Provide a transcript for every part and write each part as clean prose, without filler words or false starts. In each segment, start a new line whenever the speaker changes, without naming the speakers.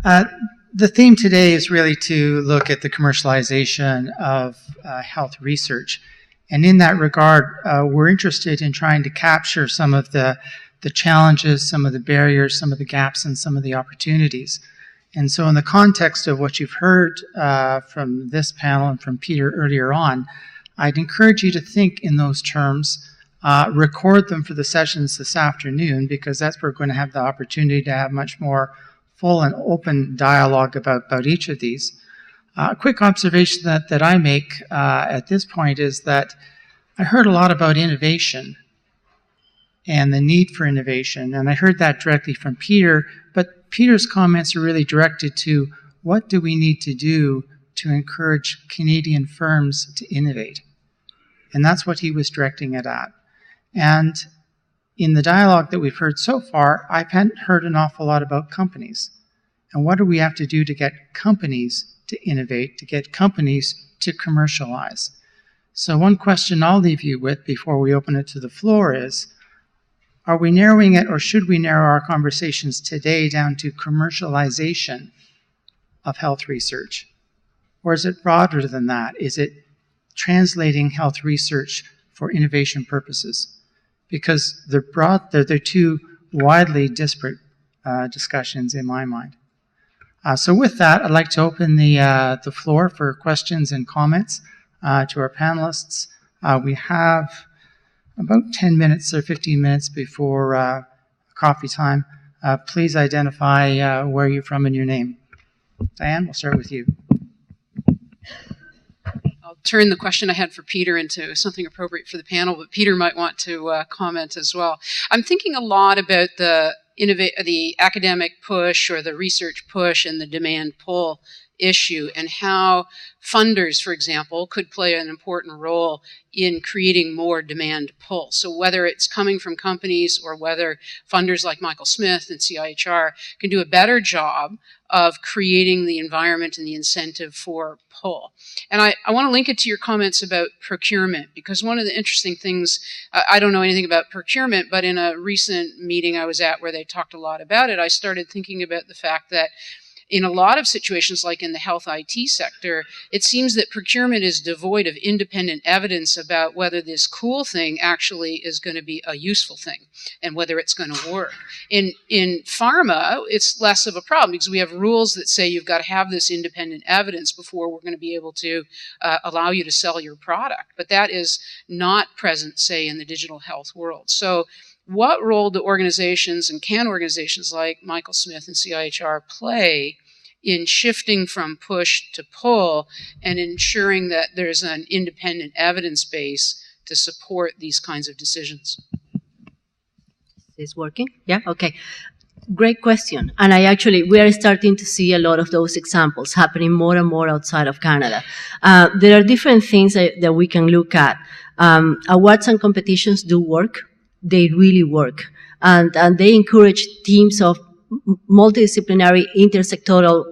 The theme today is really to look at the commercialization of health research. And in that regard, we're interested in trying to capture some of the challenges, some of the barriers, some of the gaps, and some of the opportunities. And so in the context of what you've heard from this panel and from Peter earlier on, I'd encourage you to think in those terms, record them for the sessions this afternoon, because that's where we're going to have the opportunity to have much more full and open dialogue about each of these. A quick observation that I make at this point is that I heard a lot about innovation and the need for innovation, and I heard that directly from Peter, but Peter's comments are really directed to what do we need to do to encourage Canadian firms to innovate? And that's what he was directing it at. And in the dialogue that we've heard so far, I haven't heard an awful lot about companies. And what do we have to do to get companies to innovate, to get companies to commercialize? So one question I'll leave you with before we open it to the floor is, are we narrowing it, or should we narrow our conversations today down to commercialization of health research? Or is it broader than that? Is it translating health research for innovation purposes? Because they're two widely disparate discussions in my mind. So with that, I'd like to open the floor for questions and comments to our panelists. We have about 10 minutes or 15 minutes before coffee time. Please identify where you're from and your name. Diane, we'll start with you.
I'll turn the question I had for Peter into something appropriate for the panel, but Peter might want to comment as well. I'm thinking a lot about the academic push or the research push and the demand pull issue, and how funders, for example, could play an important role in creating more demand pull. So whether it's coming from companies or whether funders like Michael Smith and CIHR can do a better job of creating the environment and the incentive for pull. And I want to link it to your comments about procurement, because one of the interesting things, I don't know anything about procurement, but in a recent meeting I was at where they talked a lot about it, I started thinking about the fact that in a lot of situations, like in the health IT sector, it seems that procurement is devoid of independent evidence about whether this cool thing actually is going to be a useful thing and whether it's going to work. In pharma, it's less of a problem because we have rules that say you've got to have this independent evidence before we're going to be able to allow you to sell your product. But that is not present, say, in the digital health world. So what role do organizations, and can organizations like Michael Smith and CIHR play in shifting from push to pull and ensuring that there's an independent evidence base to support these kinds of decisions?
Is this working? Yeah? Okay. Great question. And we are starting to see a lot of those examples happening more and more outside of Canada. There are different things that we can look at. Awards and competitions do work. They really work. And they encourage teams of multidisciplinary, intersectoral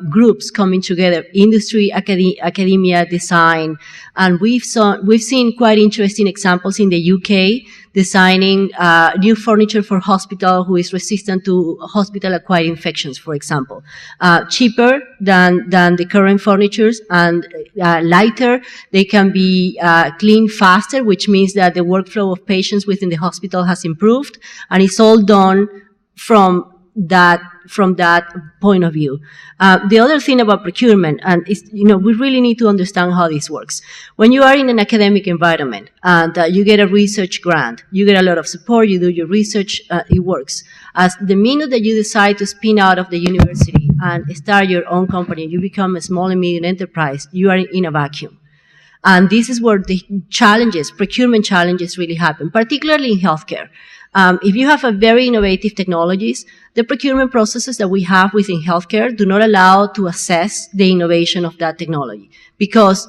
groups coming together, industry, academia, design. And we've seen quite interesting examples in the UK, designing new furniture for hospital who is resistant to hospital-acquired infections, for example. Cheaper than the current furnitures and lighter. They can be cleaned faster, which means that the workflow of patients within the hospital has improved, and it's all done from that point of view. The other thing about procurement, and we really need to understand how this works. When you are in an academic environment and you get a research grant, you get a lot of support, you do your research, it works. As the minute that you decide to spin out of the university and start your own company, you become a small and medium enterprise, you are in a vacuum. And this is where the procurement challenges really happen, particularly in healthcare. If you have a very innovative technologies, the procurement processes that we have within healthcare do not allow to assess the innovation of that technology, because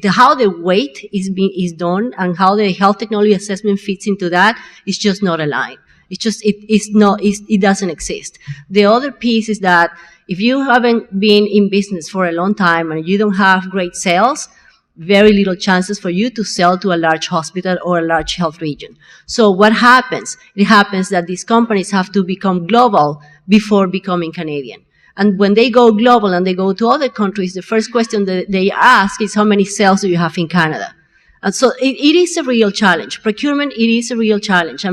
how the weight is done and how the health technology assessment fits into that is just not aligned. It doesn't exist. The other piece is that if you haven't been in business for a long time and you don't have great sales, very little chances for you to sell to a large hospital or a large health region. So what happens? It happens that these companies have to become global before becoming Canadian. And when they go global and they go to other countries, the first question that they ask is how many cells do you have in Canada? And so it is a real challenge. Procurement, it is a real challenge.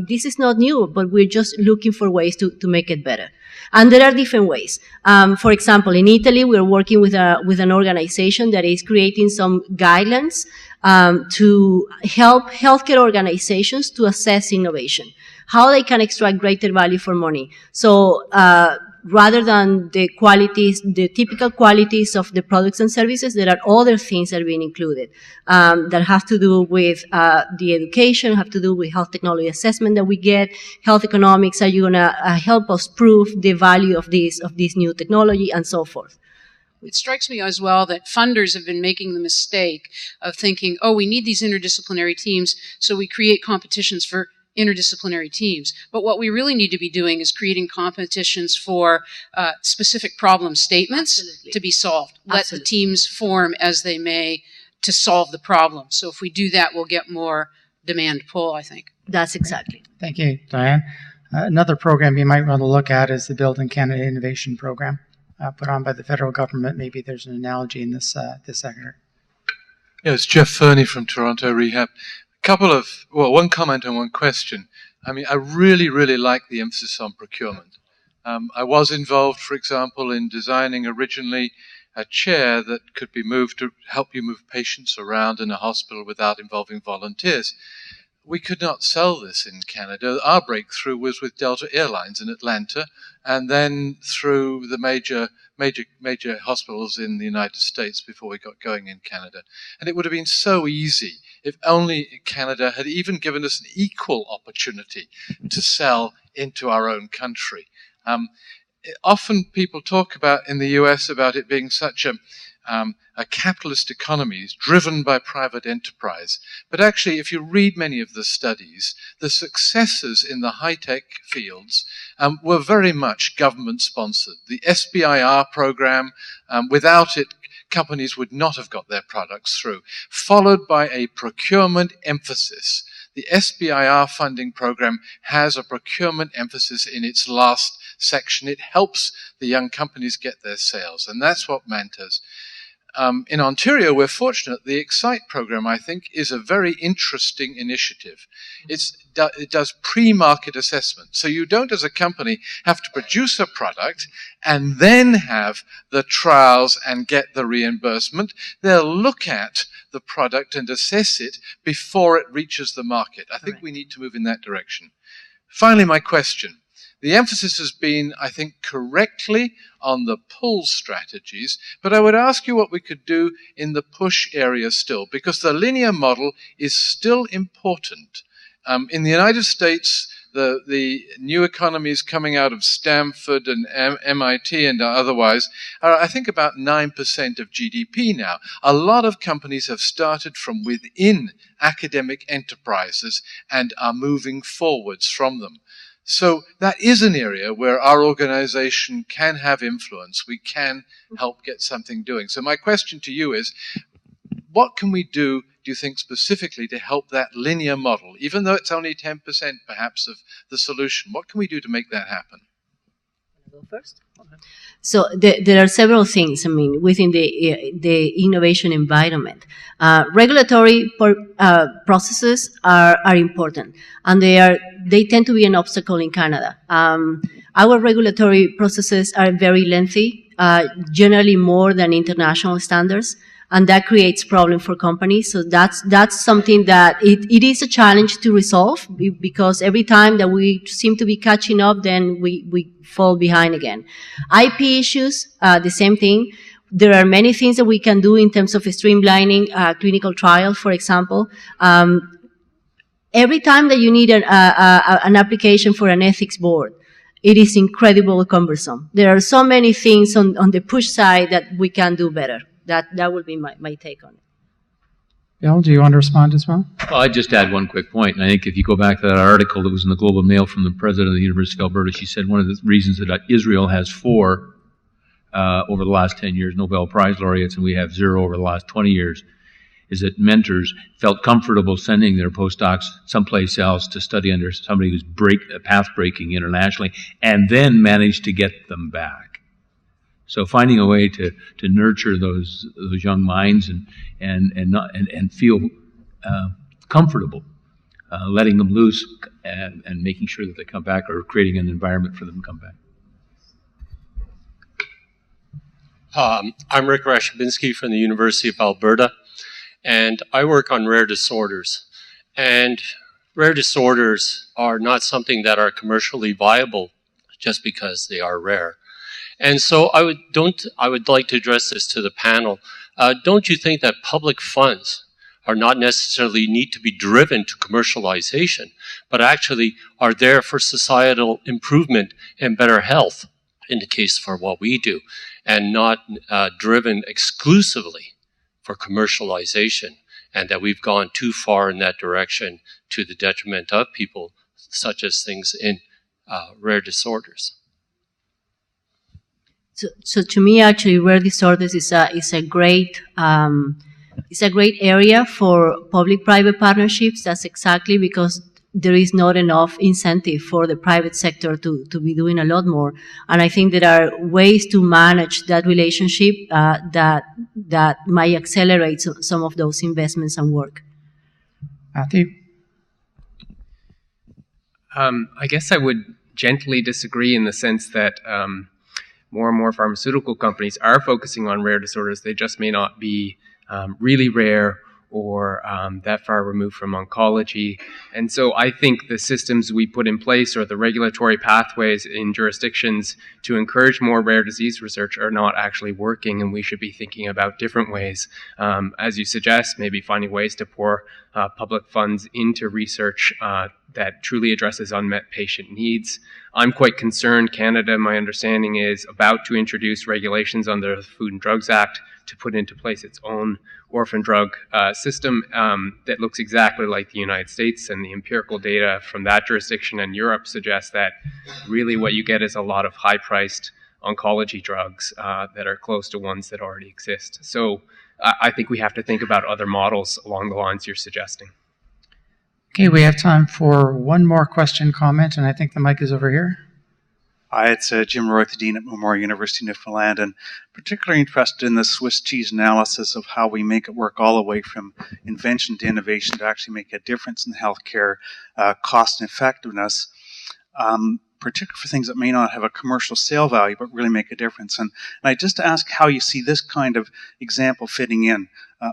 This is not new, but we're just looking for ways to make it better. And there are different ways. For example, in Italy, we're working with an organization that is creating some guidelines to help healthcare organizations to assess innovation, how they can extract greater value for money. So rather than the qualities, the typical qualities of the products and services, there are other things that are being included that have to do with the education, have to do with health technology assessment that we get, health economics. Are you going to help us prove the value of this new technology, and so forth?
It strikes me as well that funders have been making the mistake of thinking, oh, we need these interdisciplinary teams, so we create competitions for interdisciplinary teams. But what we really need to be doing is creating competitions for specific problem statements to be solved. Let the teams form as they may to solve the problem. So if we do that, we'll get more demand pull, I think.
That's exactly.
Thank you, Diane. Another program you might want to look at is the Build in Canada Innovation Program put on by the federal government. Maybe there's an analogy in this sector.
Yeah, it's Jeff Fernie from Toronto Rehab. One comment and one question. I mean, I really, really like the emphasis on procurement. I was involved, for example, in designing originally a chair that could be moved to help you move patients around in a hospital without involving volunteers. We could not sell this in Canada. Our breakthrough was with Delta Airlines in Atlanta, and then through the major hospitals in the United States before we got going in Canada. And it would have been so easy if only Canada had even given us an equal opportunity to sell into our own country. Often people talk about in the US about it being such a capitalist economy driven by private enterprise. But actually, if you read many of the studies, the successes in the high-tech fields were very much government-sponsored. The SBIR program, without it, companies would not have got their products through, followed by a procurement emphasis. The SBIR funding program has a procurement emphasis in its last section. It helps the young companies get their sales, and that's what Manta's. In Ontario, we're fortunate. The Excite program, I think, is a very interesting initiative. It does pre-market assessment. So you don't, as a company, have to produce a product and then have the trials and get the reimbursement. They'll look at the product and assess it before it reaches the market. I think we need to move in that direction. Finally, my question. The emphasis has been, I think, correctly on the pull strategies, but I would ask you what we could do in the push area still, because the linear model is still important. In the United States, the new economies coming out of Stanford and MIT and otherwise are, I think, about 9% of GDP now. A lot of companies have started from within academic enterprises and are moving forwards from them. So that is an area where our organization can have influence. We can help get something doing. So my question to you is, what can we do you think, specifically to help that linear model, even though it's only 10% perhaps of the solution? What can we do to make that happen?
Go first. Okay. So there are several things, I mean, within the innovation environment. Regulatory processes are important, and they tend to be an obstacle in Canada. Our regulatory processes are very lengthy, generally more than international standards, and that creates problem for companies. So that's something that it is a challenge to resolve, because every time that we seem to be catching up, then we fall behind again. IP issues, the same thing. There are many things that we can do in terms of streamlining clinical trials, for example. Every time that you need an application for an ethics board, it is incredibly cumbersome. There are so many things on the push side that we can do better. That would be my take on it.
Bill, do you want to respond as well?
Well, I'd just add one quick point. And I think if you go back to that article that was in the Globe and Mail from the president of the University of Alberta, she said one of the reasons that Israel has 4 over the last 10 years Nobel Prize laureates, and we have 0 over the last 20 years, is that mentors felt comfortable sending their postdocs someplace else to study under somebody who's path breaking internationally, and then managed to get them back. So finding a way to nurture those young minds and feel comfortable, letting them loose and making sure that they come back, or creating an environment for them to come back.
I'm Rick Rashabinski from the University of Alberta, and I work on rare disorders. And rare disorders are not something that are commercially viable just because they are rare. And so I would like to address this to the panel. Don't you think that public funds are not necessarily need to be driven to commercialization, but actually are there for societal improvement and better health, in the case for what we do, and not driven exclusively for commercialization, and that we've gone too far in that direction to the detriment of people, such as things in rare disorders?
So to me, actually, rare disorders is a great area for public-private partnerships. That's exactly because there is not enough incentive for the private sector to be doing a lot more. And I think there are ways to manage that relationship that might accelerate some of those investments and work.
Matthew?
I guess I would gently disagree in the sense that more and more pharmaceutical companies are focusing on rare disorders. They just may not be really rare or that far removed from oncology. And so I think the systems we put in place, or the regulatory pathways in jurisdictions to encourage more rare disease research, are not actually working, and we should be thinking about different ways. As you suggest, maybe finding ways to pour public funds into research that truly addresses unmet patient needs. I'm quite concerned. Canada, my understanding, is about to introduce regulations under the Food and Drugs Act to put into place its own orphan drug system that looks exactly like the United States, and the empirical data from that jurisdiction and Europe suggests that really what you get is a lot of high-priced oncology drugs that are close to ones that already exist. So I think we have to think about other models along the lines you're suggesting.
Okay, we have time for one more question, comment, and I think the mic is over here.
Hi, it's Jim Roy, the Dean at Memorial University, Newfoundland, and particularly interested in the Swiss cheese analysis of how we make it work all the way from invention to innovation to actually make a difference in healthcare cost and effectiveness, particularly for things that may not have a commercial sale value but really make a difference. And I just ask how you see this kind of example fitting in.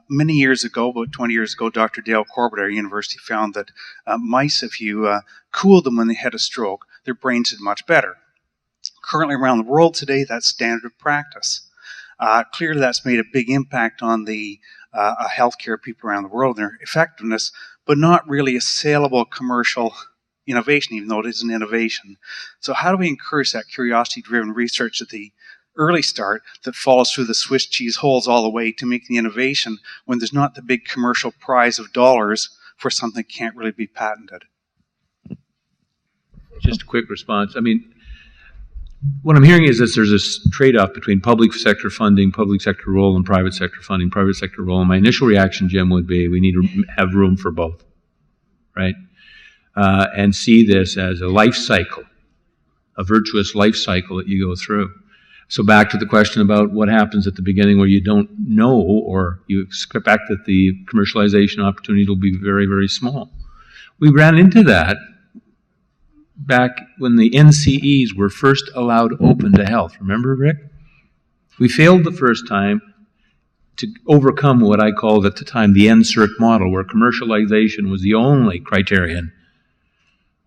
Many years ago, about 20 years ago, Dr. Dale Corbett at our university found that mice, if you cooled them when they had a stroke, their brains did much better. Currently around the world today, that's standard of practice. Clearly that's made a big impact on the healthcare people around the world and their effectiveness, but not really a saleable commercial innovation, even though it is an innovation. So how do we encourage that curiosity-driven research at the early start that follows through the Swiss cheese holes all the way to make the innovation when there's not the big commercial prize of dollars for something that can't really be patented?
Just a quick response. I mean, what I'm hearing is that there's this trade-off between public sector funding, public sector role, and private sector funding, private sector role. And my initial reaction, Jim, would be we need to have room for both, right? And see this as a life cycle, a virtuous life cycle that you go through. So back to the question about what happens at the beginning where you don't know, or you expect that the commercialization opportunity will be very, very small. We ran into that back when the NCEs were first allowed open to health. Remember, Rick? We failed the first time to overcome what I called at the time the NSERC model, where commercialization was the only criterion,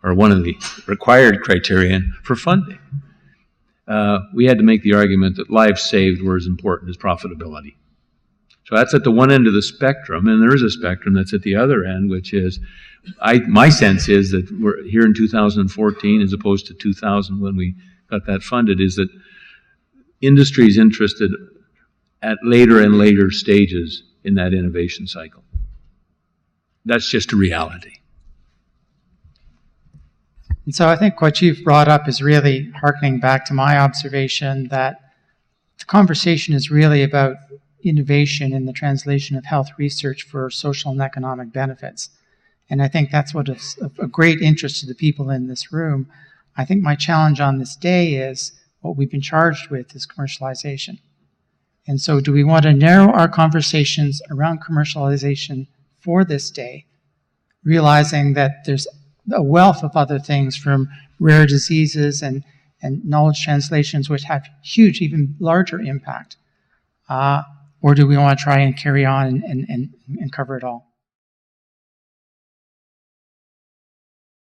or one of the required criterion for funding. We had to make the argument that lives saved were as important as profitability. So that's at the one end of the spectrum, and there is a spectrum that's at the other end, which is, my sense is that we're here in 2014 as opposed to 2000 when we got that funded, is that industry is interested at later and later stages in that innovation cycle. That's just a reality.
And so I think what you've brought up is really harkening back to my observation that the conversation is really about innovation in the translation of health research for social and economic benefits. And I think that's what is of a great interest to the people in this room. I think my challenge on this day is what we've been charged with is commercialization. And so do we want to narrow our conversations around commercialization for this day, realizing that there's a wealth of other things from rare diseases and knowledge translations which have huge, even larger impact? Or do we want to try and carry on and cover it all?